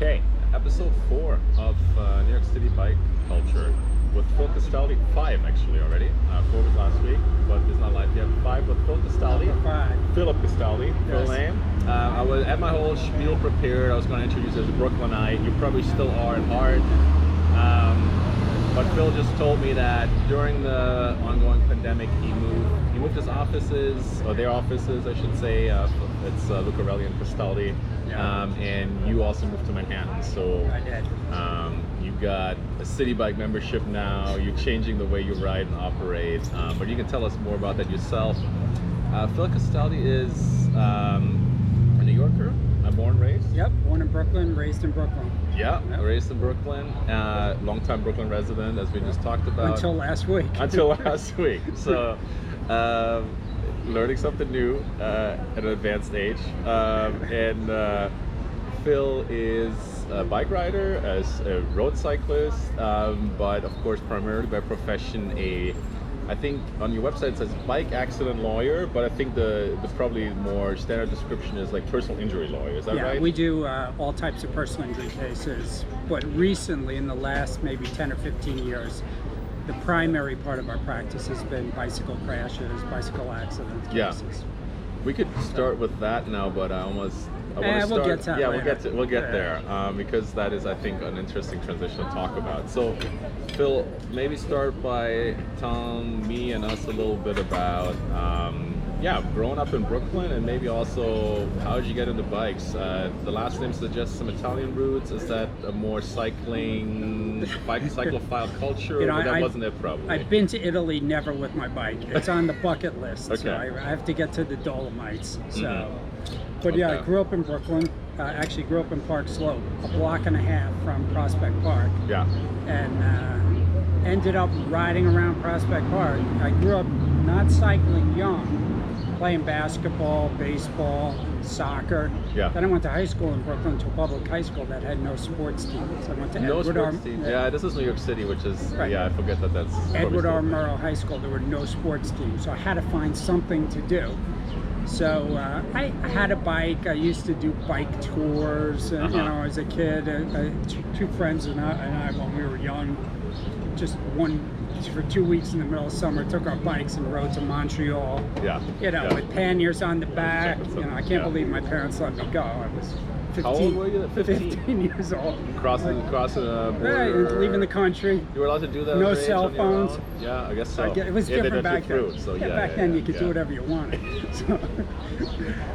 Okay, episode 4 of New York City bike culture with Phil Castaldi. 5 actually already. 4 was last week, but it's not live yet. 5 with Phil Castaldi. Number 5. Philip Castaldi, Yes. full name. I was had my whole spiel prepared. I was going to introduce you as a Brooklynite. You probably still are at heart. But Phil just told me that during the ongoing pandemic, he moved his offices, or their offices, I should say. It's Lucarelli and Castaldi. Yeah. And you also moved to Manhattan, so I did. you got a city bike membership now. You're changing the way you ride and operate, but you can tell us more about that yourself. Phil Castaldi is a New Yorker, born and raised. Yep, born in Brooklyn, raised in Brooklyn. Yeah, Yep. raised in Brooklyn, longtime Brooklyn resident, as we just talked about. Until last week. Until last week. So, learning something new at an advanced age. Phil is a bike rider, as a road cyclist, but of course primarily by profession I think on your website it says bike accident lawyer, but I think the probably more standard description is like personal injury lawyer. Is that Yeah, right? we do all types of personal injury cases, but recently, in the last maybe 10 or 15 years, the primary part of our practice has been bicycle crashes, bicycle accident Yeah. cases. We could start with that now, but I want to we'll start. get to that yeah, later. we'll get Yeah. there because that is, I think, an interesting transition to talk about. So, Phil, maybe start by telling me and us a little bit about, growing up in Brooklyn, and maybe also how did you get into bikes? The last name suggests some Italian roots. Is that a more cyclophile culture? You know, But that I've- wasn't it, probably. I've been to Italy, never with my bike. It's on the bucket list. Okay. So I have to get to the Dolomites. So, Mhm. but yeah, I Okay. grew up in Brooklyn. Actually, grew up in Park Slope, a block and a half from Prospect Park, Yeah. and ended up riding around Prospect Park. I grew up not cycling young, playing basketball, baseball, soccer. Yeah. Then I went to high school in Brooklyn, to a public high school that had no sports teams. I went to No Edward sports R. team. Yeah, this is New York City, which is Right. I forget that's Edward probably R. still- Murrow High School. There were no sports teams, so I had to find something to do. So I had a bike. I used to do bike tours, and, as a kid. Two friends and I, when we were young, just for 2 weeks in the middle of summer, took our bikes and rode to Montreal. Yeah. Yeah. With panniers on the back. I can't Yeah. believe my parents let me go. I was 15, How old were you? 15 years old. Crossing a border. Right, leaving the country. You were allowed to do that. No at your age cell on your phones. own? Yeah, I guess so. It was different back then. Back then you could do whatever you wanted.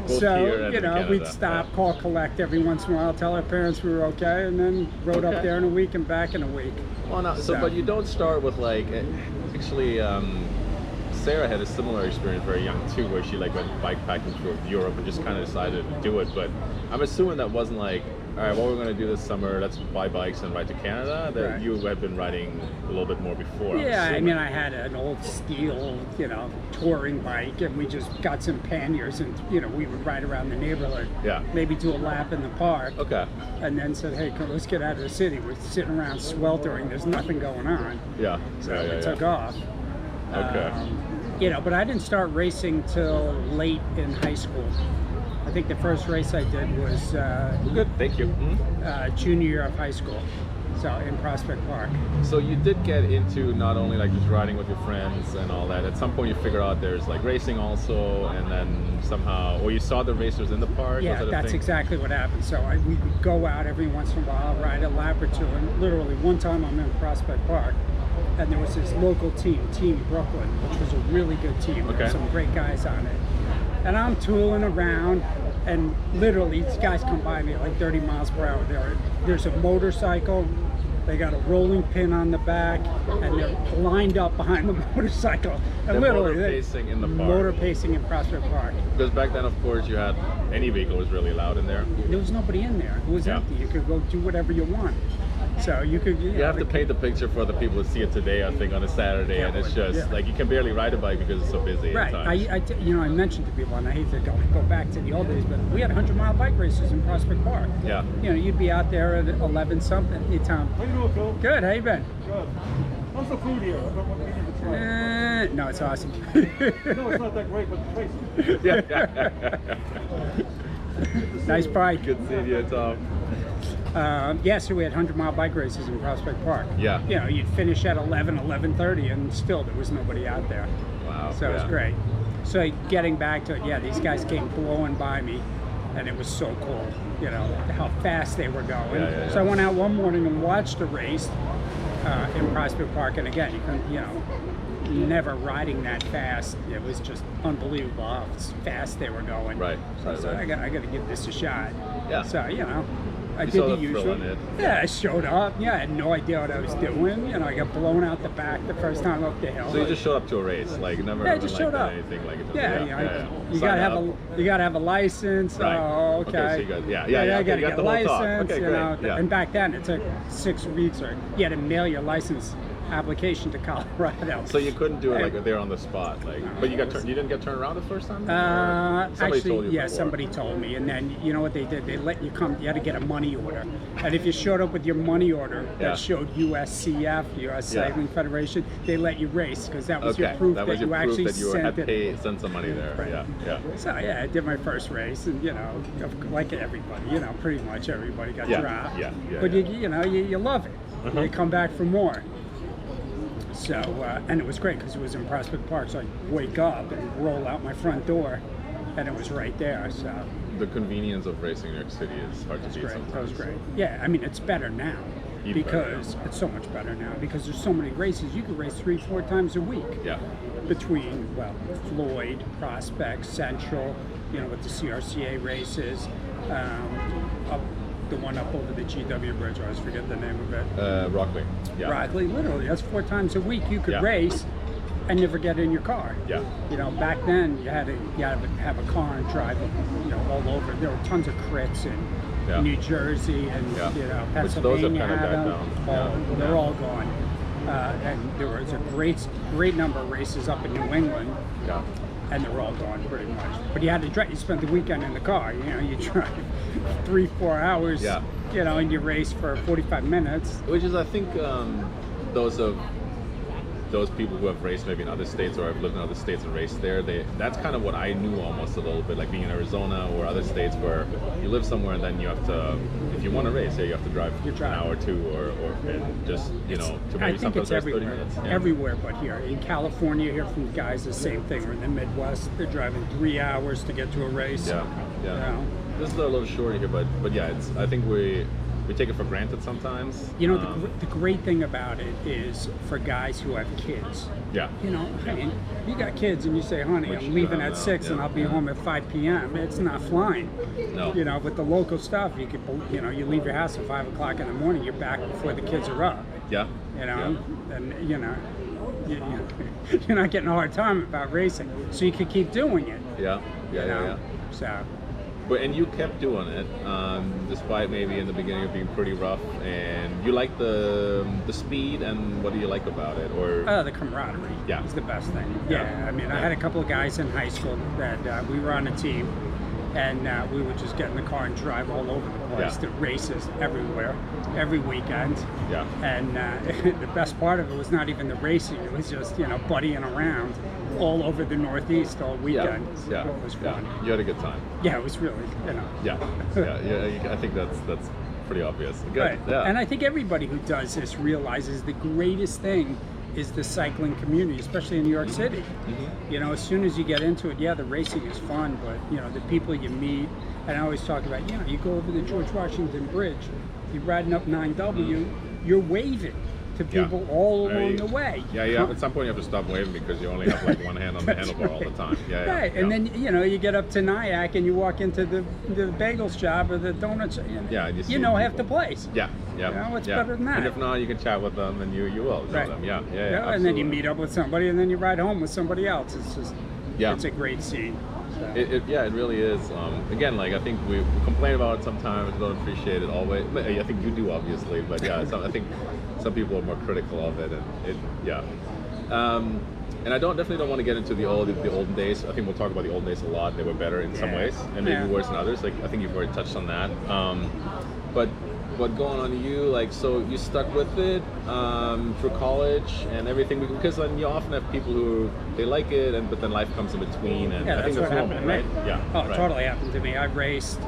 Both So, here and in Canada. we'd stop, call, collect every once in a while, tell our parents we were okay, and then rode Okay. up there in a week and back in a week. Well, no, So- but you don't start with actually, Sarah had a similar experience very young too, where she went bikepacking through Europe and just kind of decided to do it. But I'm assuming that wasn't all right, what we're going to do this summer, let's buy bikes and ride to Canada. That Right. you had been riding a little bit more before. I'm Yeah, I assuming. mean, I had an old steel, touring bike, and we just got some panniers, and we would ride around the neighborhood. Yeah. Maybe do a lap in the park. Okay. And then said, hey, let's get out of the city. We're sitting around sweltering. There's nothing going on. Yeah. So yeah, we yeah, took yeah. off. Okay. But I didn't start racing till late in high school. I think the first race I did was Good. Thank you. Mhm. junior year of high school, so in Prospect Park. So you did get into not only just riding with your friends and all that. At some point you figure out there's racing also, and then somehow, or you saw the racers in the park. Yeah, was that a that's thing? exactly what happened. So we would go out every once in a while, ride a lap or two, and literally one time I'm in Prospect Park, and there was this local team, Team Brooklyn, which was a really good team. There Okay. were some great guys on it. And I'm tooling around, and literally these guys come by me at 30 miles per hour. There's a motorcycle, they got a rolling pin on the back, and they're lined up behind the motorcycle. And They're literally, motor pacing in the park. Motor pacing in Prospect Park. Because back then, of course, you had any vehicle was really loud in there. There was nobody in there. It was Yeah. empty. You could go do whatever you want. So you could. You have to paint the picture for the people to see it today, I think, on a Saturday, Yeah, and it's just yeah. you can barely ride a bike because it's so busy Right. at times. I mentioned to people, and I hate to go back to the old days, but we had 100-mile bike races in Prospect Park. Yeah. You'd be out there at 11 something. Hey, Tom. How you doing, Phil? Good. How you been? Good. How's the food here? I don't want to eat it try. No, it's awesome. No, it's not that great, but it's tasty. Yeah. Nice bike. Good seeing you, Tom. Yeah, so we had 100-mile bike races in Prospect Park. Yeah. You know, you'd finish at 11:30, and still there was nobody out there. Wow. So it was great. So getting back to it, yeah, these guys came blowing by me, and it was so cool, you know, how fast they were going. So I went out one morning and watched a race in Prospect Park, and again, you couldn't, you know, never riding that fast. It was just unbelievable how fast they were going. Right. So I said, I got to give this a shot. Yeah. So, you know, I You did saw the the thrill usual. in it. Yeah, I showed up. Yeah, I had no idea what I was doing. You know, I got blown out the back the first time up the hill. So you just showed up to a race, like never. Yeah, I just showed up. Anything like it. You gotta have you gotta have a license. Right. Oh, okay. Okay, so you got I gotta got get the a whole talk. license. Okay, you great. know, Yeah. and back then it took 6 weeks, or you had to mail your license application to Colorado. So you couldn't do it like there on the spot, like. But you didn't get turned around the first time. Somebody Actually, told you yeah, before? Somebody. somebody told me, and then you know what they did? They let you come. You had to get a money order, and if you showed up with your money order that showed USCF, U.S. Cycling Federation, they let you race because that was your proof that you actually sent it. Sent some money there. Right. Yeah. So yeah, I did my first race, and you know, like everybody, you know, pretty much everybody got dropped. But you know, you love it. You come back for more. So and it was great because it was in Prospect Park. So I'd wake up and roll out my front door, and it was right there. So The convenience of racing in New York City is hard to beat sometimes. that was great. Yeah, I mean it's better now Even better because it's so much better now because there's so many races. You can race 3-4 times a week. Yeah. Between Floyd, Prospect, Central, you know, with the CRCA races, up the one up over the GW Bridge. I always forget the name of it. Rockley. Yeah. Rockley, literally, that's 4 times a week you could Yeah. race and never get in your car. Yeah. You know, back then you had to have a car and drive, you know, all over. There were tons of crits in New Jersey and you know Which those have Pennsylvania kind of had died them. down. They're all gone. And there was a great number of races up in New England. Yeah. And they're all gone pretty much. But you had to drive. You spent the weekend in the car. You know, you drive 3-4 hours. Yeah. You know, and you race for 45 minutes. Which is, I think, those people who have raced maybe in other states or have lived in other states and raced there, that's kind of what I knew almost a little bit, like being in Arizona or other states where you live somewhere and then you have to, if you want to race, you have to drive an hour or two or and just, you know, to maybe I think sometimes it's 30 everywhere. minutes. Yeah. Everywhere but here. In California, here from guys, the same thing. Or in the Midwest, they're driving 3 hours to get to a race. Yeah. You know? This is a little shorter here, but yeah, I think we take it for granted sometimes. You know, the great thing about it is for guys who have kids. Yeah. You know, I mean, you got kids and you say, honey, Which I'm you leaving don't at know. 6 and I'll be home at 5 p.m. It's not flying. No. You know, with the local stuff, you leave your house at 5 o'clock in the morning, you're back before the kids are up. Yeah. You know, and you know, you're not getting a hard time about racing, so you can keep doing it. Yeah. Yeah. So. And you kept doing it, despite maybe in the beginning of being pretty rough. And you like the speed, and what do you like about it? Or the camaraderie is the best thing. I mean, I had a couple of guys in high school that we were on a team, and we would just get in the car and drive all over the place to races everywhere, every weekend. Yeah. And the best part of it was not even the racing; it was just buddying around all over the Northeast all weekend. Yeah. So it was fun. Yeah. You had a good time. Yeah, it was really, Yeah. I think that's pretty obvious. Good. Right. Yeah. And I think everybody who does this realizes the greatest thing is the cycling community, especially in New York City. Mm-hmm. You know, as soon as you get into it, the racing is fun, but the people you meet, and I always talk about, you go over the George Washington Bridge, you're riding up 9W, you're waving to people all along the way. Yeah. At some point you have to stop waving because you only have like one hand on the handlebar all the time. Yeah. Right. And then you get up to Nyack and you walk into the bagel shop or the donuts. And you know half the place. Yeah. What's better than that? And if not, you can chat with them, and you will know them. Yeah. And then you meet up with somebody, and then you ride home with somebody else. It's just, it's a great scene. So. It really is. Again, like I think we complain about it sometimes, don't appreciate it always. I think you do, obviously, but I think some people are more critical of it, and I definitely don't want to get into the olden days. I think we'll talk about the olden days a lot. They were better in some ways, and maybe worse than others. Like I think you've already touched on that. But what going on to you? Like, so you stuck with it through college and everything, because then you often have people who they like it, but then life comes in between, and I think that's what that's normal, happened to me. right? Yeah. Oh, it totally happened to me. I raced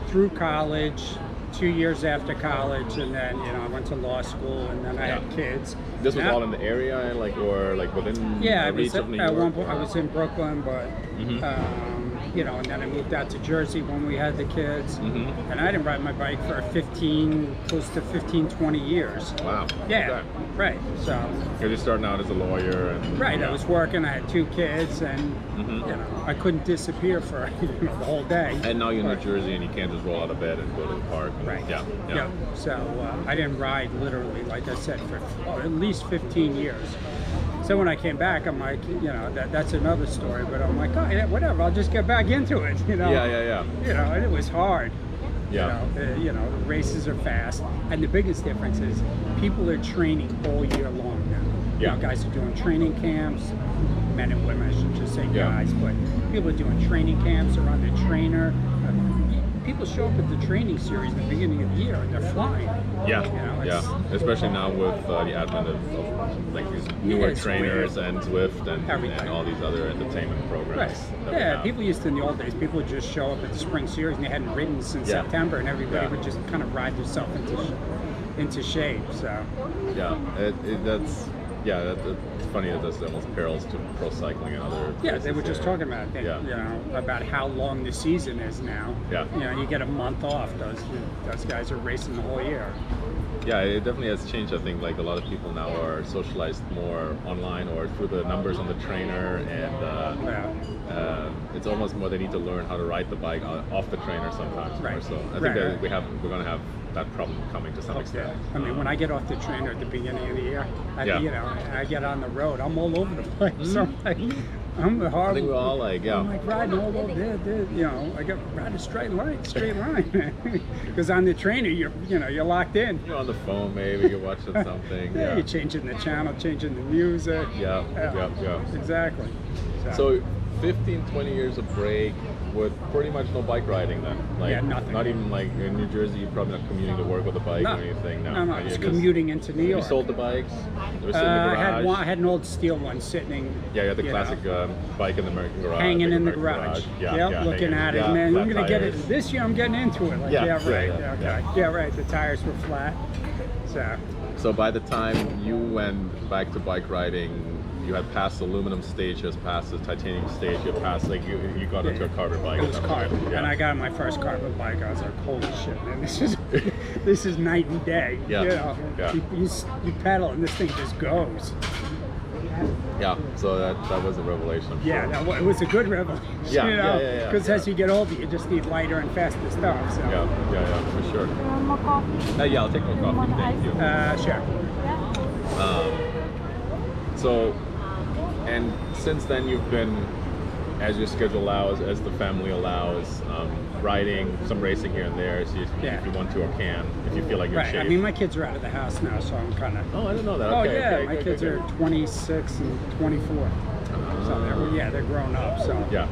through college 2 years after college, and then I went to law school, and then I had kids. This was And all in the area, like, or like within yeah, reach of New at York? one point I was in Brooklyn, but and then I moved out to Jersey when we had the kids, and I didn't ride my bike for close to 15, 20 years. Wow. Yeah, Okay. right. So. You're just starting out as a lawyer, and Right, I was working. I had 2 kids, and I couldn't disappear for the whole day. And now you're in New Jersey, and you can't just roll out of bed and go to the park. Right. Yeah. So I didn't ride literally, like I said, for at least 15 years. So when I came back, I'm like, that's another story. But I'm like, oh yeah, whatever. I'll just get back into it. Yeah. And it was hard. Yeah. The races are fast, and the biggest difference is people are training all year long now. Yeah. Guys are doing training camps, men and women, I should just say guys, but people are doing training camps, they're on the trainer. People show up at the training series at the beginning of the year and they're flying. Yeah. Especially now with the advent of like these newer trainers and Zwift and all these other entertainment programs. Right. Yeah, people used to, in the old days, people would just show up at the spring series and they hadn't ridden since September, and everybody would just kind of ride themselves into shape. So. Yeah, it's funny that there's almost parallels to pro cycling and other. Yeah, they were just talking about it. Yeah. About how long the season is now. Yeah. You get a month off. Those guys are racing the whole year. Yeah, it definitely has changed. I think like a lot of people now are socialized more online or through the numbers on the trainer, and it's almost more they need to learn how to ride the bike off the trainer sometimes. Right. More so. I think that we're going to have that problem coming to some extent. I mean, when I get off the trainer at the beginning of the year, I get on the road. I'm all over the place. I'm horrible. I think we're all like, I'm like riding all over there. I got ride a straight line, because on the trainer, you're locked in. You're on the phone, maybe you're watching something. You're changing the channel, changing the music. Yeah. Exactly. So 15, 20 years of break with pretty much no bike riding then? Like, nothing. Not even like in New Jersey, you're probably not commuting to work with a bike or anything? No, just commuting into New York. You sold the bikes? They were sitting in the garage? I had an old steel one sitting. Yeah, you had the classic bike in the American garage. Hanging in the garage. Looking at it, man. I'm going to get it. This year I'm getting into it. Right. The tires were flat. So by the time you went back to bike riding, you had passed the aluminum stage, you had passed the titanium stage, you had passed, like you got into a carbon bike. It was carbon, and I got my first carbon bike. I was like, holy shit, man, this is night and day. You pedal and this thing just goes. Yeah, so that was a revelation. Yeah, it was a good revelation. Because as you get older, you just need lighter and faster stuff. So. Yeah, for sure. More coffee? Yeah, I'll take more coffee. Thank you. Sure. So, and since then you've been, as your schedule allows, as the family allows, riding, some racing here and there, so if you want to or can, if you feel like you're in shape. I mean, my kids are out of the house now, so I'm kind of... Oh, I didn't know that. Okay, my kids are 26 and 24. So they're grown up, so... Yeah,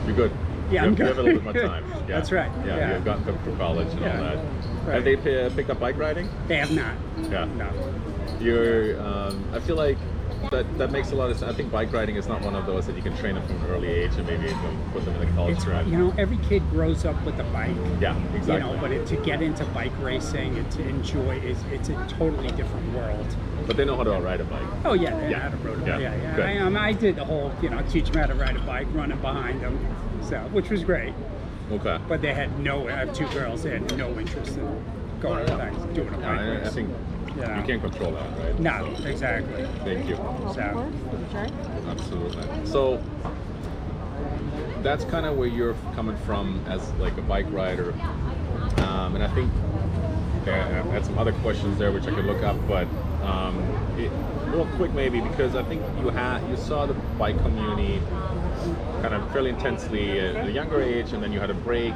you're good. Yeah, I'm good. You have a little bit more time. Yeah. That's right. Yeah, you've gotten through college and all that. Right. Have they picked up bike riding? They have not. Yeah. No. I feel like that makes a lot of sense. I think bike riding is not one of those that you can train them from an early age and maybe even put them in the college track. Every kid grows up with a bike. Yeah, exactly. But to get into bike racing and to enjoy it's a totally different world. But they know how to ride a bike. Oh yeah, they know how to ride a bike. Yeah. I did the whole, teach them how to ride a bike, running behind them, which was great. Okay. But they had I have 2 girls. They had no interest in going doing a bike race. I think you can't control that, right? No, exactly. Thank you. So. Absolutely. So that's kind of where you're coming from as like a bike rider, and I think I had some other questions there which I could look up, but real quick maybe, because I think you saw the bike community kind of fairly intensely at a younger age, and then you had a break.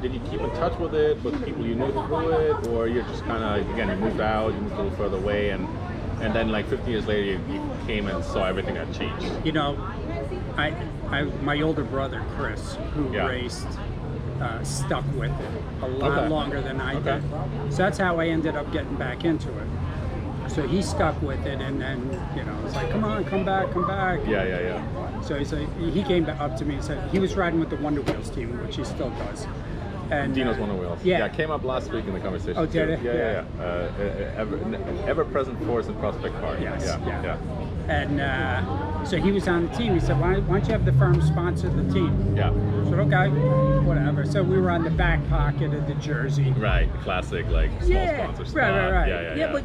Did you keep in touch with it, with people you knew through it, or you're just kind of, again, you moved out, you moved a little further away, and then like 15 years later you came and saw everything that changed? My older brother Chris, who raced, stuck with it a lot longer than I did. So that's how I ended up getting back into it. So he stuck with it, and then it's like, come on, come back. So he came up to me and said he was riding with the Wonder Wheels team, which he still does. And Dino's Wonder Wheels. Yeah. It came up last week in the conversation. Oh, did too. it? Yeah. Ever present force in Prospect Park. Yes, Yeah. And so he was on the team. He said, why don't you have the firm sponsor the team? Yeah. I said, okay, whatever. So we were on the back pocket of the jersey. Right. Classic, like, small sponsor spot. Right. Yeah. But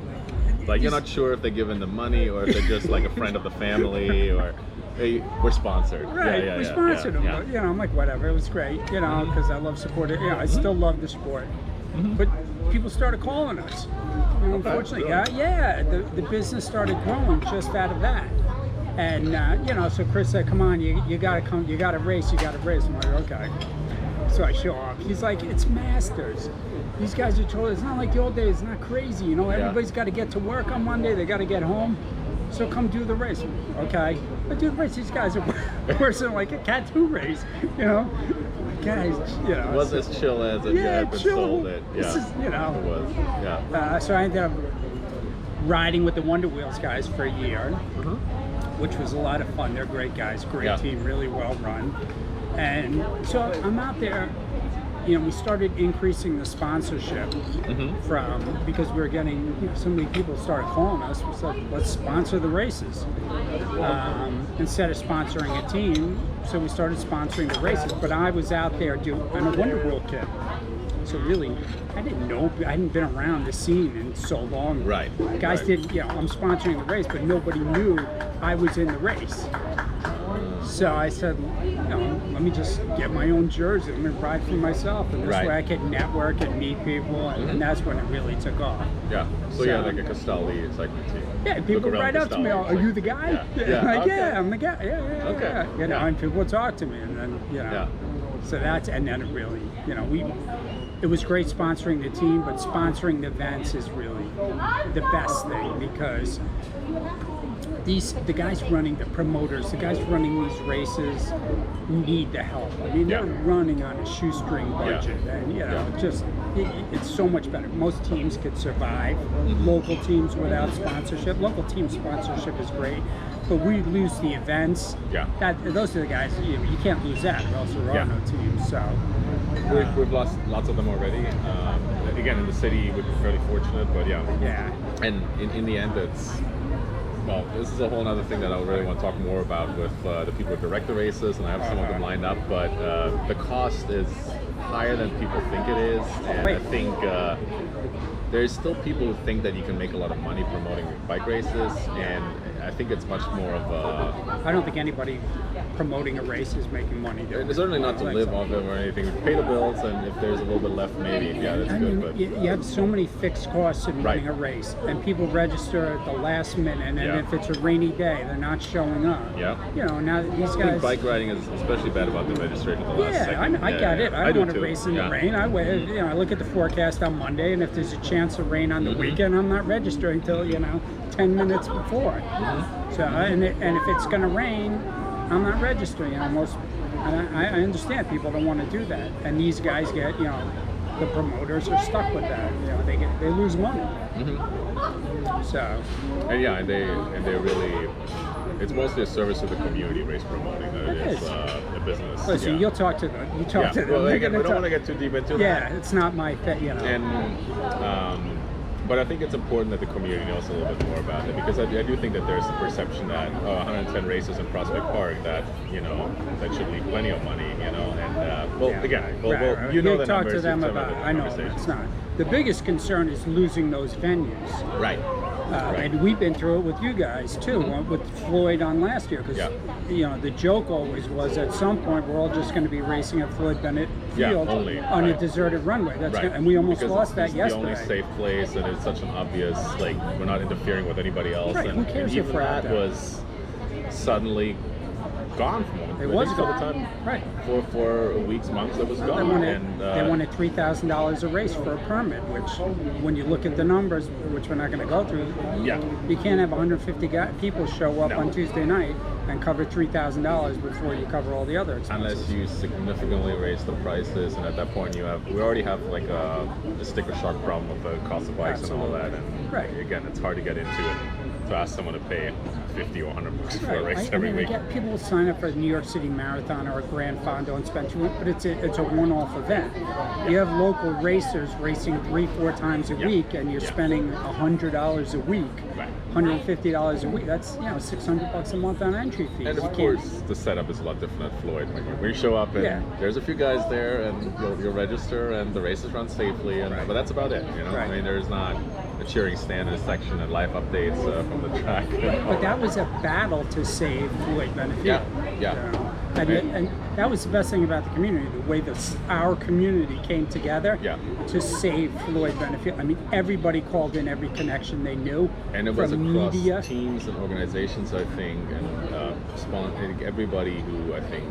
like, you're not sure if they're giving the money or if they're just like a friend of the family or, hey, we're sponsored. Right, we sponsored them. Yeah. But, I'm like, whatever. It was great, because I love supporting. I still love the sport. But people started calling us. Unfortunately, really? the business started growing just out of that. And so Chris said, "Come on, you gotta come, you gotta race. I'm like, okay." So I show up. He's like, "It's Masters. These guys are totally. It's not like the old days. It's not crazy. Everybody's got to get to work on Monday. They got to get home. So come do the race." Okay, I do the race. These guys are worse than like a Cat 2 race. Guys, It was as chill as it had been sold it. Yeah. This is, It was. Yeah. So I ended up riding with the Wonder Wheels guys for a year, which was a lot of fun. They're great guys, great team, really well run. And so I'm out there. We started increasing the sponsorship because we were getting so many people started calling us. We said, let's sponsor the races instead of sponsoring a team. So we started sponsoring the races. But I was out there doing a Wonder Wheel kit. So really, I didn't know. I hadn't been around the scene in so long. Right. Guys didn't. I'm sponsoring the race, but nobody knew I was in the race. So I said, let me just get my own jersey. Let me ride for myself, and this way I could network and meet people, and that's when it really took off. Yeah. So you had like a Castaldi cycling team. Yeah, people right up to me. Are you the guy? Yeah. I'm the guy. Yeah. And people would talk to me, and then So and then it really, it was great sponsoring the team, but sponsoring the events is really the best thing because the guys running, the promoters, the guys running these races need the help. I mean, they're running on a shoestring budget, and it's so much better. Most teams could survive. Local teams without sponsorship. Local team sponsorship is great, but we lose the events. Yeah. Those are the guys. You can't lose that, or else there are no teams. So we've lost lots of them already. Again, in the city, we're fairly fortunate, but And in the end, this is a whole other thing that I really want to talk more about with the people who direct the races, and I have some of them lined up, but the cost is higher than people think it is, and I think there's still people who think that you can make a lot of money promoting bike races, and I think it's much more of a... I don't think anybody promoting a race is making money. It's certainly not to live off them or anything. Pay the bills, and if there's a little bit left, maybe, that's good. But you have so many fixed costs in running a race, and people register at the last minute, and if it's a rainy day, they're not showing up. Yeah. Now these guys... I think bike riding is especially bad about the registration at the last second. I get it. I don't want to too. race in the rain. I look at the forecast on Monday, and if there's a chance of rain on the weekend, I'm not registering till 10 minutes before. So and if it's going to rain, I'm not registering. I understand people don't want to do that, and these guys get the promoters are stuck with that. They lose money. So and they really. It's mostly a service to the community, race promoting, than it is a business. Listen, you'll talk to them. You talk to them. Well, again, we don't want to get too deep into that. Yeah, it's not my thing, And, but I think it's important that the community knows a little bit more about it, because I do think that there's a perception that 110 races in Prospect Park, that that should leave plenty of money, again, you know the talk numbers. to them about it. I know it's not. The biggest concern is losing those venues. Right. And we've been through it with you guys too, with Floyd on last year, because the joke always was at some point we're all just going to be racing at Floyd Bennett Field on a deserted runway. And we almost lost that yesterday. It's the only safe place, and it's such an obvious, we're not interfering with anybody else. Right. And, Who cares and if even we're out that there? was suddenly gone from It was gone. Time, right. For weeks, months, it was gone. They wanted $3,000 a race for a permit, which, when you look at the numbers, which we're not going to go through, you can't have 150 people show up on Tuesday night and cover $3,000 before you cover all the other expenses. Unless you significantly raise the prices, and at that point we already have a sticker shock problem with the cost of bikes and all that, and again, it's hard to get into it. to ask someone to pay 50 or 100 bucks for a race every week. Get people will sign up for a New York City Marathon or a Grand Fondo and spend but it's a one-off event. You have local racers racing 3-4 times a week, and you're spending $100 a week, $150 a week. That's $600 a month on entry fees. And of course, the setup is a lot different at Floyd. When you show up, and there's a few guys there, and you'll register, and the races run safely, but that's about it. I mean, there's not a cheering stand in a section and live updates from the track. But that was a battle to save Floyd Benefield. And that was the best thing about the community, the way our community came together to save Floyd Benefield. I mean, everybody called in every connection they knew. And it was across media, teams and organizations, I think, and everybody who I think,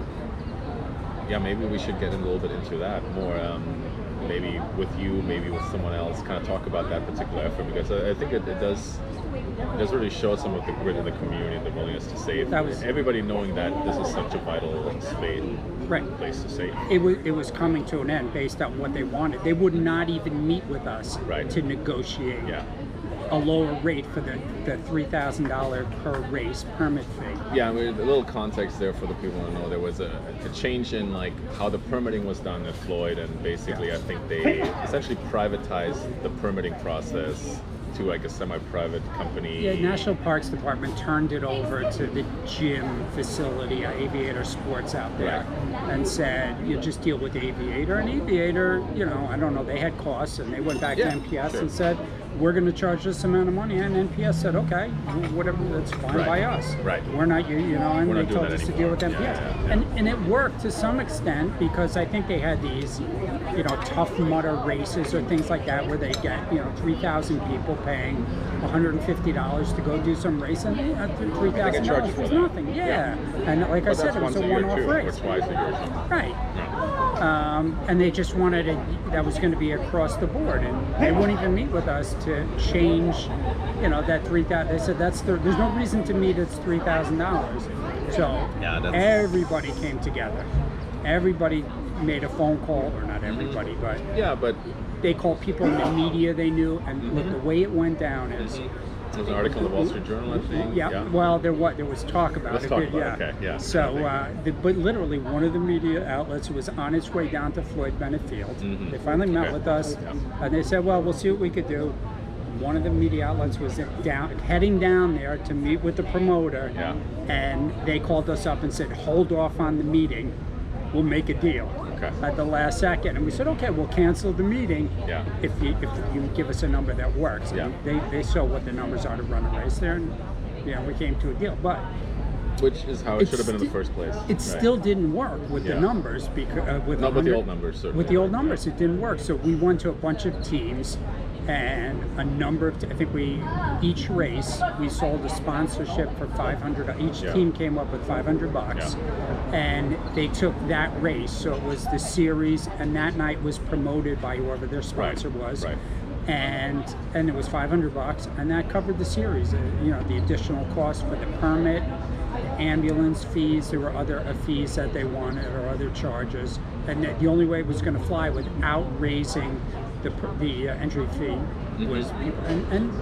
maybe we should get a little bit into that more. Maybe with you, maybe with someone else, kind of talk about that particular effort, because I think it does really show some of the grit in the community and the willingness to save. Everybody knowing that this is such a vital place to save. It was coming to an end based on what they wanted. They would not even meet with us to negotiate a lower rate for the $3,000 per race permit fee. Yeah, I mean, a little context there for the people to know. There was a change in how the permitting was done at Floyd, and basically I think they essentially privatized the permitting process to a semi-private company. Yeah, National Parks Department turned it over to the gym facility, Aviator Sports out there, and said, you just deal with Aviator. And Aviator, I don't know, they had costs, and they went back to NPS and said, we're going to charge this amount of money. And NPS said, okay, whatever, that's fine by us. We're not, and we're they told us to deal with NPS. And it worked to some extent, because I think they had these, Tough Mudder races or things like that, where they get, 3,000 people paying $150 to go do some racing. $3,000 was nothing. And like I said, it was a one-off race. Or twice a year. And they just wanted that was going to be across the board, and they wouldn't even meet with us to change, that $3,000. They said there's no reason to meet. It's $3,000. So everybody came together. Everybody made a phone call, or not everybody, but they called people in the media they knew, and look, the way it went down is. There was an article in the Wall Street Journal, I think. Well, there was talk about it. So, but literally, one of the media outlets was on its way down to Floyd Bennett Field. They finally met with us, and they said, "Well, we'll see what we could do." One of the media outlets was heading down there to meet with the promoter, and they called us up and said, "Hold off on the meeting. We'll make a deal." At the last second, and we said, okay, we'll cancel the meeting if you give us a number that works. And they saw what the numbers are to run a race there, and we came to a deal. But which is how it should have been in the first place. It still didn't work with the numbers, because with the old numbers. Certainly. With the old numbers, it didn't work. So we went to a bunch of teams, and a number of each race we sold a sponsorship for $500. Each team came up with $500, and they took that race. So it was the series, and that night was promoted by whoever their sponsor was. And it was $500, and that covered the series. The additional cost for the permit, ambulance fees. There were other fees that they wanted, or other charges, and the only way it was going to fly without raising the entry fee was people. And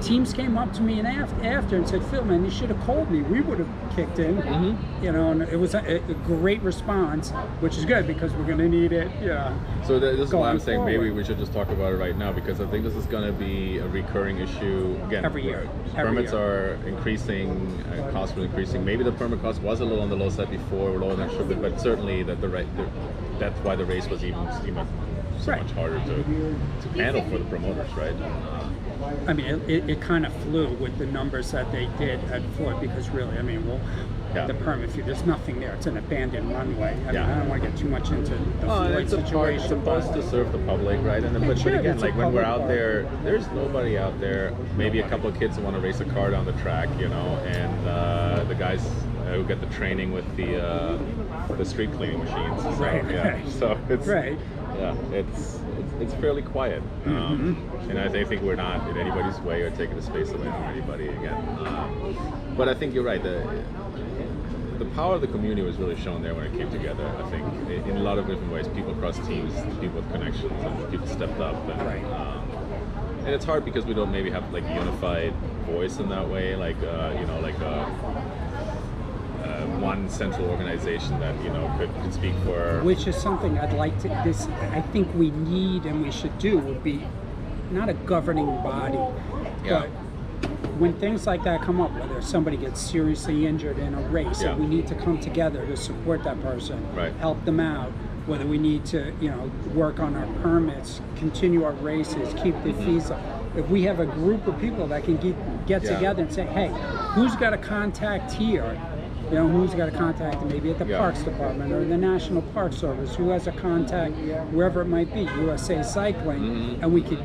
teams came up to me and after and said, "Phil, man, you should have called me. We would have kicked in." And it was a great response, which is good, because we're going to need it. So this is why I'm saying maybe we should just talk about it right now, because I think this is going to be a recurring issue again. Every year. Permits are increasing, costs are increasing. Maybe the permit cost was a little on the low side before, lower than it should be, but certainly that's why the race was even so much harder to handle for the promoters, right? I mean, it kind of flew with the numbers that they did at Floyd, because really, I mean, the permit fee, there's nothing there. It's an abandoned runway. I mean, I don't want to get too much into the Floyd situation. It's supposed to serve the public, right? And but again, when we're out there, there's nobody out there. Maybe a couple of kids who want to race a car down the track, and the guys who get the training with the street cleaning machines. So, So it's it's fairly quiet, and I think we're not in anybody's way or taking the space away from anybody again. But I think you're right. The power of the community was really shown there when it came together. I think in a lot of different ways, people across teams, people with connections, and people stepped up. And, and it's hard because we don't maybe have like a unified voice in that way, like you know, like one central organization that you know could speak for. Which is something I'd like to. This I think we need and we should do would be not a governing body, but when things like that come up, whether somebody gets seriously injured in a race, and we need to come together to support that person, help them out. Whether we need to, you know, work on our permits, continue our races, keep the fees up. If we have a group of people that can get together and say, hey, who's got a contact here? You know, who's got a contact maybe at the Parks Department or the National Park Service, who has a contact wherever it might be, USA Cycling, and we could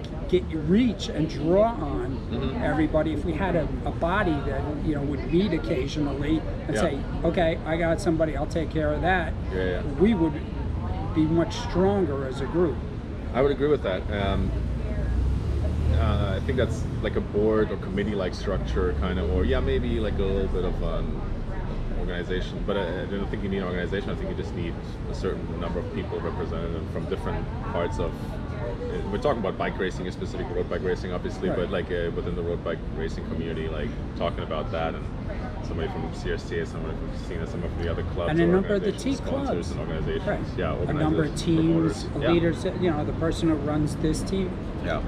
reach and draw on everybody. If we had a body that, you know, would meet occasionally and say, okay, I got somebody, I'll take care of that, we would be much stronger as a group. I would agree with that. I think that's like a board or committee-like structure, kind of, or maybe like a little bit of organization. But I don't think you need an organization. I think you just need a certain number of people represented from different parts of. We're talking about bike racing, specific road bike racing, obviously, but like within the road bike racing community, like talking about that, and somebody from CRCA, somebody from CINA, some of the other clubs, and a number of the T clubs and organizations, a number of teams, leaders, you know, the person who runs this team,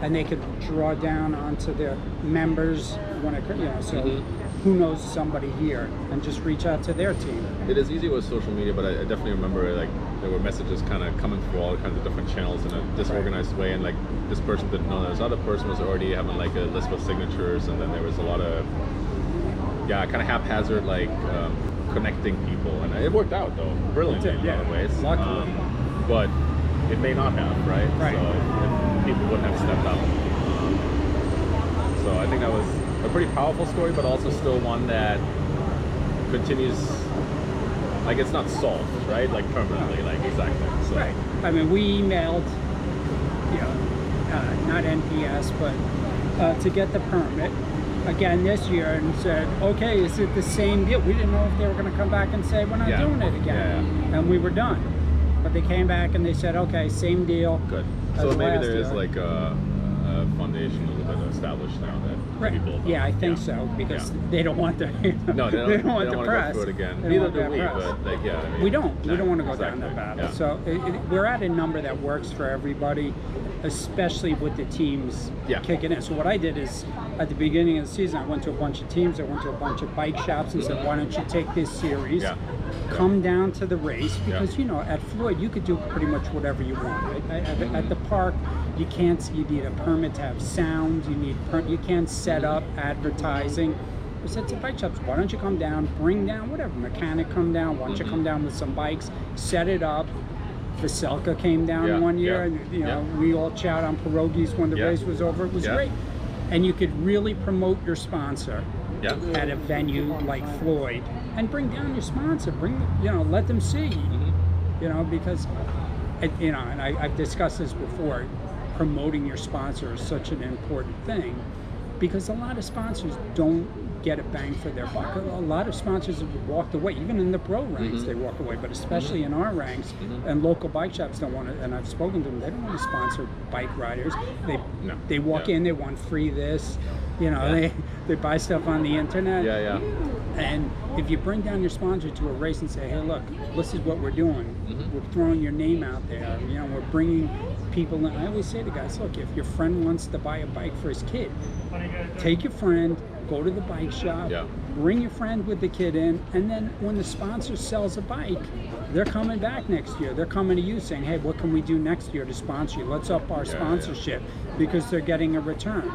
and they could draw down onto their members when it, you know, so. Who knows somebody here, and just reach out to their team. It is easy with social media, but I definitely remember like there were messages kind of coming through all kinds of different channels in a disorganized way, and like this person didn't know this other person was already having like a list with signatures, and then there was a lot of kind of haphazard like connecting people, and it worked out though brilliantly in a lot of ways. Luckily, but it may not have, right? So if people wouldn't have stepped up. So I think that was a pretty powerful story, but also still one that continues, like it's not solved, right? Like permanently, like exactly. So. I mean, we emailed, you know, not NPS, but to get the permit again this year, and said, okay, is it the same deal? We didn't know if they were going to come back and say we're not doing it again, and we were done. But they came back and they said, okay, same deal. Good. So maybe there is like a foundation a little bit established now that people. Yeah, I think so, because they don't want the. No, they don't want the press. Go through it again. Neither do we, but like, I mean, we don't. We don't want to go down that battle. So we're at a number that works for everybody, especially with the teams kicking in. So what I did is, at the beginning of the season, I went to a bunch of teams. I went to a bunch of bike shops and said, why don't you take this series? Come down to the race, because you know, at Floyd you could do pretty much whatever you want. Right? At the park, you need a permit to have sound. You can't set up advertising. I said to bike shops, why don't you come down, bring down whatever mechanic, come down. Why don't you come down with some bikes, set it up. Veselka came down one year, and you know we all chat on pierogies when the race was over. It was great, and you could really promote your sponsor. At a venue like Floyd, and bring down your sponsor, let them see, you know, because, you know, and I've discussed this before, promoting your sponsor is such an important thing, because a lot of sponsors don't get a bang for their buck. A lot of sponsors have walked away, even in the pro ranks they walk away, but especially in our ranks, and local bike shops don't want to, and I've spoken to them, they don't want to sponsor bike riders. They walk in, they want free this, you know, they buy stuff on the internet. And if you bring down your sponsor to a race and say, hey, look, this is what we're doing. We're throwing your name out there. You know, we're bringing people in. I always say to guys, look, if your friend wants to buy a bike for his kid, take your friend, go to the bike shop, bring your friend with the kid in, and then when the sponsor sells a bike, they're coming back next year. They're coming to you saying, hey, what can we do next year to sponsor you? Let's up our sponsorship, because they're getting a return.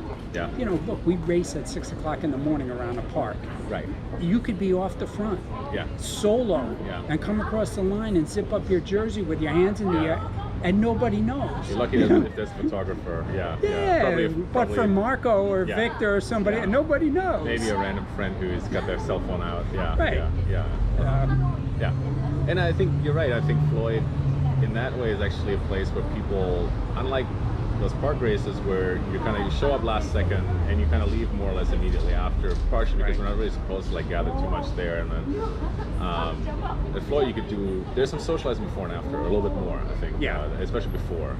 You know, look, we race at 6 o'clock in the morning around a park. You could be off the front, solo, and come across the line and zip up your jersey with your hands in the air, and nobody knows. You're lucky if there's a photographer. Probably, but for Marco or Victor or somebody, nobody knows. Maybe a random friend who's got their cell phone out. And I think you're right. I think Floyd, in that way, is actually a place where people, unlike those park races where you show up last second and you kind of leave more or less immediately after, partially because we're not really supposed to like gather too much there. And then at Floyd you could do, there's some socializing before and after, a little bit more, I think. Yeah. Especially before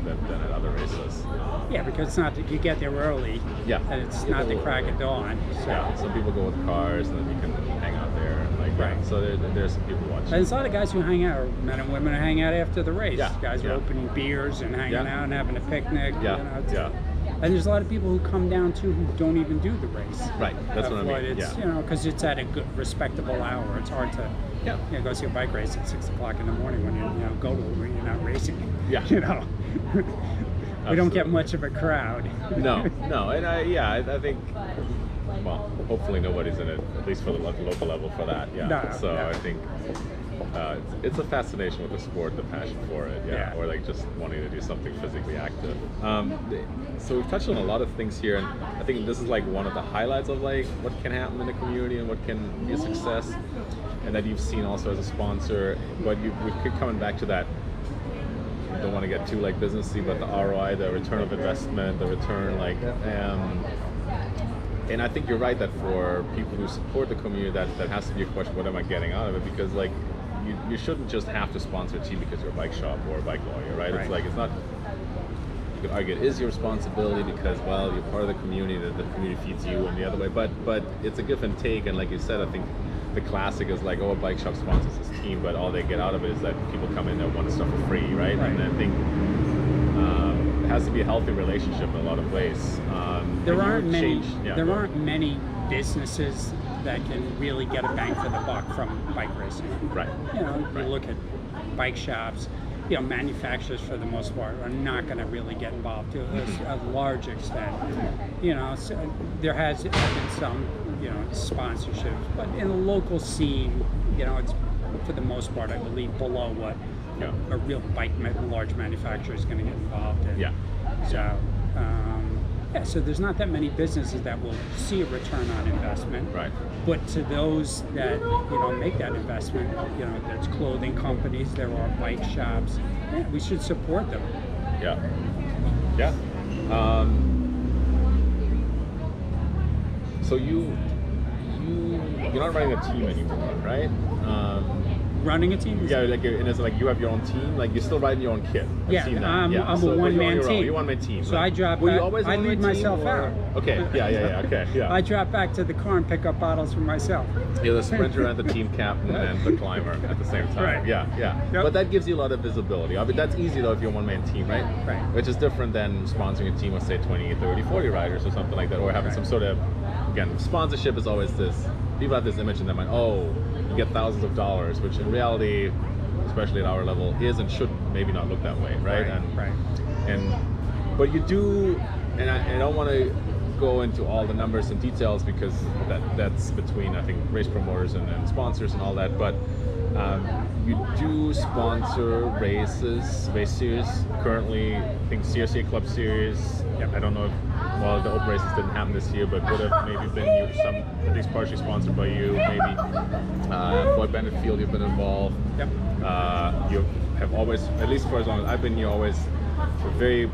than at other races. Yeah, because it's not that you get there early. Yeah. And it's not the crack of dawn. So. Yeah. Some people go with cars and then you can hang out there and like Right. so there's some people watching. And there's a lot of guys who hang out, or men and women who hang out after the race. Yeah, Guys are opening beers and hanging out and having a picnic. Yeah, You know, yeah. And there's a lot of people who come down too who don't even do the race. Right, that's what I mean. It's, Yeah. You know, because it's at a good, respectable hour. It's hard to go see a bike race at 6 o'clock in the morning when you go to it when you're not racing. Yeah. You know. We don't get Absolutely. much of a crowd. No, and I think, well, hopefully nobody's in it, at least for the local level for that. Yeah. No, so no. I think it's a fascination with the sport, the passion for it. Yeah. Or like just wanting to do something physically active. So we've touched on a lot of things here, and I think this is like one of the highlights of like what can happen in the community and what can be a success, and that you've seen also as a sponsor. But we keep coming back to that. Don't want to get too like businessy, but the ROI, the return of investment, the return like, and I think you're right that for people who support the community, that has to be a question: what am I getting out of it? Because like, you shouldn't just have to sponsor a team because you're a bike shop or a bike lawyer, right? It's like it's not. You could argue it is your responsibility because well, you're part of the community, that the community feeds you, and the other way. But it's a give and take, and like you said, I think. The classic is like, oh, a bike shop sponsors this team, but all they get out of it is that people come in and want stuff for free, right? And I think it has to be a healthy relationship in a lot of ways. There aren't many businesses that can really get a bang for the buck from bike racing. Right. You know, you look at bike shops. You know, manufacturers for the most part are not going to really get involved to a large extent. You know, so there has been some, sponsorships, but in the local scene, it's for the most part, I believe, below what a real large manufacturer is going to get involved in. Yeah. So, so there's not that many businesses that will see a return on investment. Right. But to those that make that investment, there's clothing companies, there are bike shops. Yeah, we should support them. Yeah. Yeah. So you're not running a team anymore, right? Running a team? Yeah, like and it's like you have your own team, like you're still riding your own kit. I'm So a one-man team. You're one-man team. So I drop back. I lead myself out. Okay. Yeah. Okay. Yeah. I drop back to the car and pick up bottles for myself. You're the sprinter and the team captain and the climber at the same time. Right. Yeah. Yep. But that gives you a lot of visibility. I mean, that's easy though if you're a one-man team, right? Right. Which is different than sponsoring a team of say 20, 30, 40 riders or something like that, or having some sort of, again, sponsorship is always this. People have this image in their mind. Oh, you get thousands of dollars, which in reality, especially at our level, is and should maybe not look that way, right? But you do, and I don't want to go into all the numbers and details because that's between I think race promoters and sponsors and all that. But you do sponsor race series. Currently, I think CRCA Club Series. I don't know if the open races didn't happen this year, but would have maybe been at least partially sponsored by you. Maybe Floyd Bennett Field, you've been involved. Yep. You have always, at least for as long as I've been here, always a very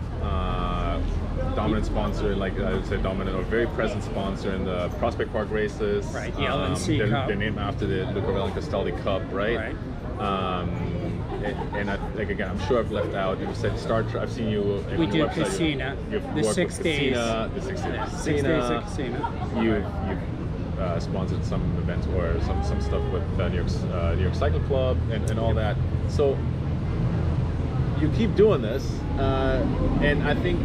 dominant sponsor, like I would say dominant or very present sponsor in the Prospect Park races. Right, the LNC Cup. They're named after the Lucarelli and Castaldi Cup, right? And again, I'm sure I've left out. You said Star Trek. I've seen you. We do website. Casino. You've The worked 6 with days. Casino, the 6 days. Yeah, 6 days at Casino. You've sponsored some events or some stuff with New York Cycle Club and all that. So you keep doing this, and I think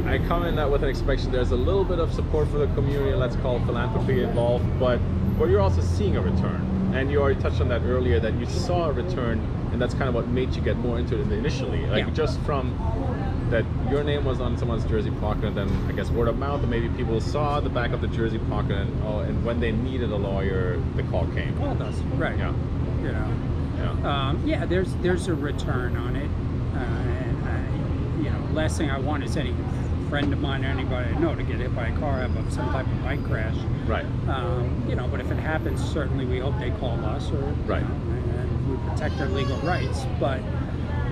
I come in that with an expectation. There's a little bit of support for the community, let's call it philanthropy involved, but you're also seeing a return. And you already touched on that earlier, that you saw a return, and that's kind of what made you get more into it initially. Like just from that your name was on someone's jersey pocket, and then I guess word of mouth, and maybe people saw the back of the jersey pocket, and when they needed a lawyer, the call came. Called us, right? Yeah. There's a return on it, and last thing I want is any friend of mine or anybody I know to get hit by a car, have some type of bike crash. Right. But if it happens, certainly we hope they call us, or right. And we protect their legal rights. But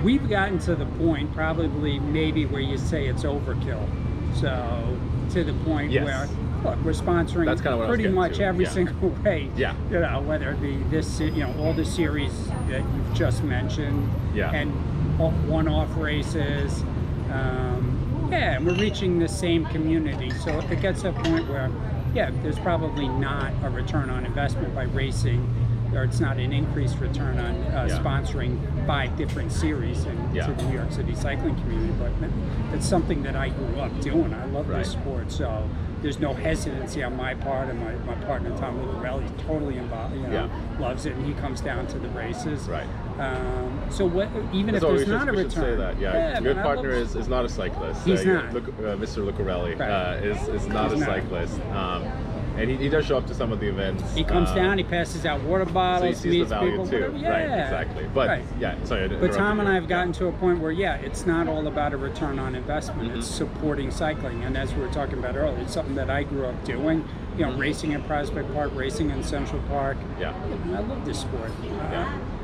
we've gotten to the point, probably maybe where you say it's overkill. So to the point Yes. where, look, we're sponsoring That's kind of what I was pretty getting much to. every Yeah. single race. Yeah. You know, whether it be this, you know, all the series that you've just mentioned, Yeah. and one-off races. Yeah, and we're reaching the same community. So it gets to a point where, yeah, there's probably not a return on investment by racing, or it's not an increased return on sponsoring 5 different series into the New York City cycling community. But it's something that I grew up doing. I love this sport, so there's no hesitancy on my part, and my partner Tom Lucarelli is totally involved. You know, loves it, and he comes down to the races. Right. So what? Even That's if all there's not a we return, should say that. Yeah, your man, partner is not a cyclist. He's not. Mr. Lucarelli Right. is not He's a not. cyclist. And he does show up to some of the events. He comes down, he passes out water bottles, so he sees the meets value people, too. whatever. Yeah. Right, exactly. But sorry. But Tom and I have gotten to a point where, it's not all about a return on investment. It's supporting cycling, and as we were talking about earlier, it's something that I grew up doing. You know, racing in Prospect Park, racing in Central Park. Yeah. I love this sport.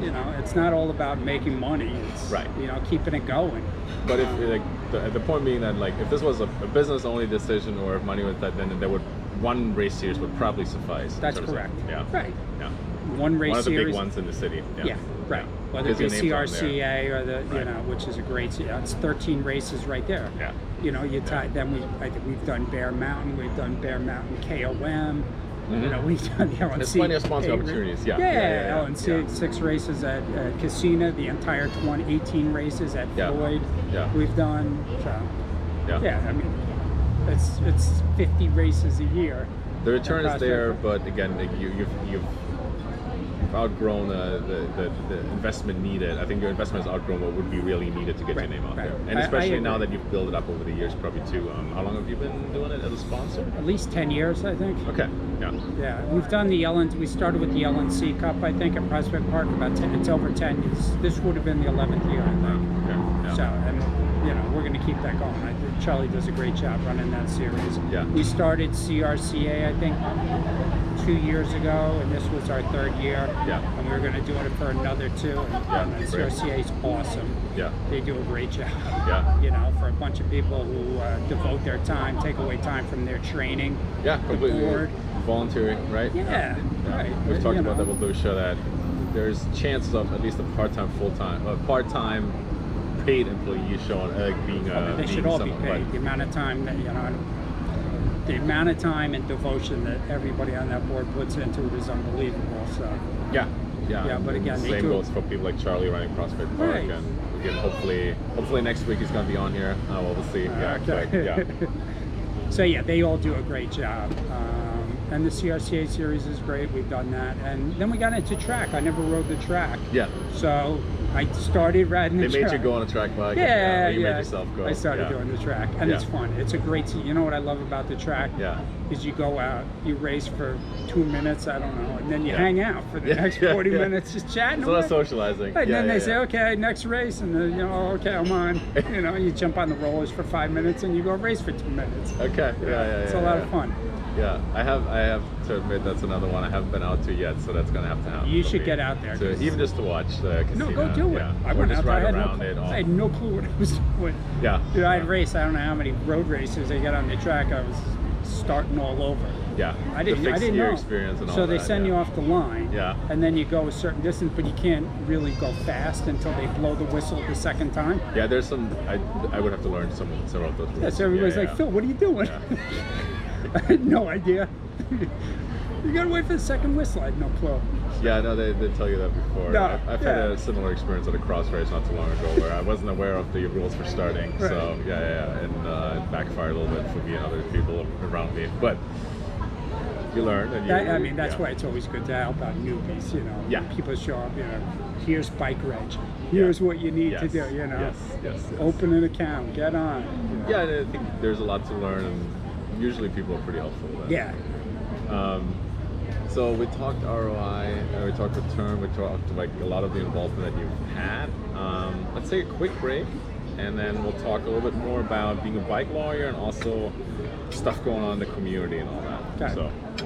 You know, it's not all about making money. It's you know, keeping it going. But if the point being that if this was a business only decision, or if money was that, then there would one race series would probably suffice. That's correct. Right. Yeah. One race One of the series. big ones in the city. Yeah. Right. Whether it be CRCA or the you know, which is a great, it's 13 races right there. Yeah. You know, you tie. Then I think we've done Bear Mountain. We've done Bear Mountain KOM. You know, we've done the LNC. There's plenty of sponsor opportunities. Yeah. LNC 6 races at Casino. The entire 18 races at Floyd. Yeah. We've done. So, yeah. I mean, it's 50 races a year. The return is there, but again, you've outgrown the investment needed. I think your investment has outgrown what would be really needed to get your name out there. And especially now that you've built it up over the years, probably too. How long have you been doing it as a sponsor? At least 10 years, I think. Okay. Yeah. Yeah, we've done the we started with the LNC Cup, I think, at Prospect Park about 10. It's over 10. This would have been the 11th year, I think. Okay. Yeah. So, and you know, we're going to keep that going. I think Charlie does a great job running that series. Yeah. We started CRCA, I think, 2 years ago, and this was our 3rd year. Yeah. And we were going to do it for another 2. And CRCA is awesome. Yeah. They do a great job. Yeah. You know, for a bunch of people who devote their time, take away time from their training. Yeah, completely. The board. Volunteering, right? Yeah. Right. We've talked about know. that with Lucia, that there's chances of at least a part-time, part-time paid employee showing being They should being all be someone, paid. The amount of time that, you know, the amount of time and devotion that everybody on that board puts into it is unbelievable. So Yeah. But again, they same do. goes for people like Charlie running Prospect Park, Right. and again, hopefully next week he's going to be on here. Well, we'll see. Yeah, Okay. but, yeah. So yeah, they all do a great job. And the CRCA series is great. We've done that, and then we got into track. I never rode the track. Yeah. So I started riding the They track. made you go on a track bike. Yeah, and, you yeah. made yourself go. I started doing the track, and it's fun. It's a great. You know what I love about the track? Yeah. Is you go out, you race for 2 minutes, I don't know, and then you Yeah. hang out for the next 40 minutes, just chatting. It's a lot of away. socializing. And then they say, yeah. okay, next race, and then, you know, okay, I'm on. You know, you jump on the rollers for 5 minutes, and you go race for 2 minutes. Okay. Yeah. It's a lot of fun. Yeah, I have to admit that's another one I haven't been out to yet, so that's gonna have to happen. You for should me. get out there. Even just to watch the casino. No, go do it. Yeah. I Or went just out there, ride I had, around it. I had no clue what I was doing. Yeah. Dude, I'd race, I don't know how many road races I got on the track. I was starting all over. Yeah. I didn't gear know. experience and all so that. they send you off the line, Yeah. and then you go a certain distance, but you can't really go fast until they blow the whistle the second time. Yeah, there's some. I would have to learn several of those rules. Yeah, so everybody's like, Phil, what are you doing? Yeah. I had no idea. You gotta wait for the second whistle. I had no clue. Yeah, no, they tell you that before. No, I've had a similar experience at a cross race not too long ago where I wasn't aware of the rules for starting. Right. So and it backfired a little bit for me and other people around me. But you learn, and I mean, that's why it's always good to help out newbies. You know, Yeah. people show up. You know, here's bike reg. Here's what you need to do. You know, Yes. open an account, get on. You know. Yeah, and I think there's a lot to learn, and usually people are pretty helpful with that. Yeah. So we talked ROI, we talked return, we talked like a lot of the involvement that you've had. Let's take a quick break, and then we'll talk a little bit more about being a bike lawyer and also stuff going on in the community and all that. Okay. So